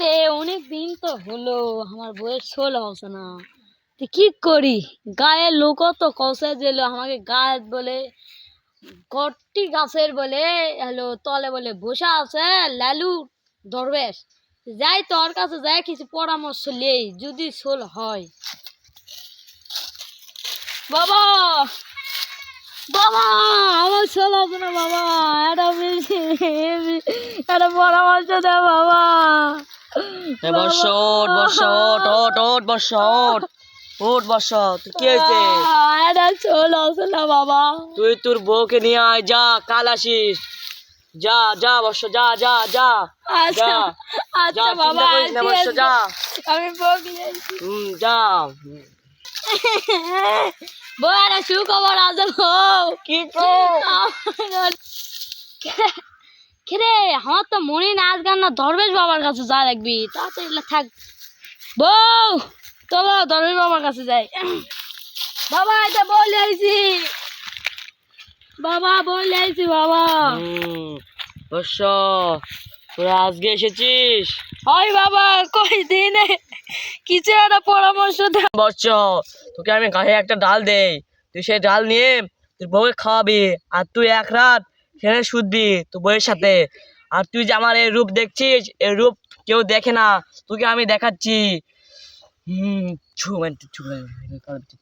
রে অনেক দিন তো হলো আমার বইয়ের ষোল হচ্ছে না। তো কি করি, গায়ের লোক তো কষে দিল আমাকে, গাছ বলে কটি গাছের বলে হলো তলে বলে বসে আছে লালু দরবেশ। যাই তোর কাছে যাই কিছু পরামর্শ নেই যদি ষোল হয়। বাবা বাবা আমার ষোল হবে না বাবা, একটা পরামর্শ দে বাবা। বর্ষ ওঠ, বর্ষ ওঠ, ওঠ ওঠ বর্ষ ওঠ, ওঠ বর্ষ। তুই কি হয়েছে? এটা ষোল হবে না বাবা। তুই তোর বউকে নিয়ে আয়, যা কাল আসিস। যা যা বর্ষ, যা যা যা আচ্ছা যা যা, আচ্ছা বাবা, চিন্তা করিস না বর্ষ, যা। আমি বকি যা। বড় সুখবর আছে গো। কি তো রে আমার তো মনে না আজ গান না দরবেশ বাবার কাছে যা লাগবি তাড়াতাড়ি থাক। বউ চলো দরবেশ বাবার কাছে যাই। বাবা এটা বলে আইছি, বাবা বলে আইছি বাবা। বর্ষ, তোরা আজকে এসেছিস? হয় বাবা, কই দিনে কিছু একটা পরামর্শ দে। বর্ষ, তোকে আমি গায়ে একটা ডাল দেই, তুই সেই ডাল নিয়ে তোর বউকে খাওয়াবি, আর তুই এক রাত সেখানে শুধবি তোর বউয়ের সাথে। আর তুই যে আমার এই রূপ দেখছিস, এই রূপ কেউ দেখে না, তোকে আমি দেখাচ্ছি।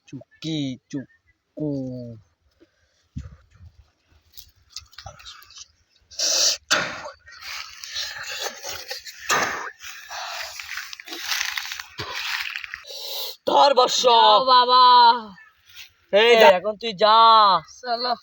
চুকি চুকু। ধর বর্ষ, যাও বাবা, এই দেখ, এখন তুই যা। চলো।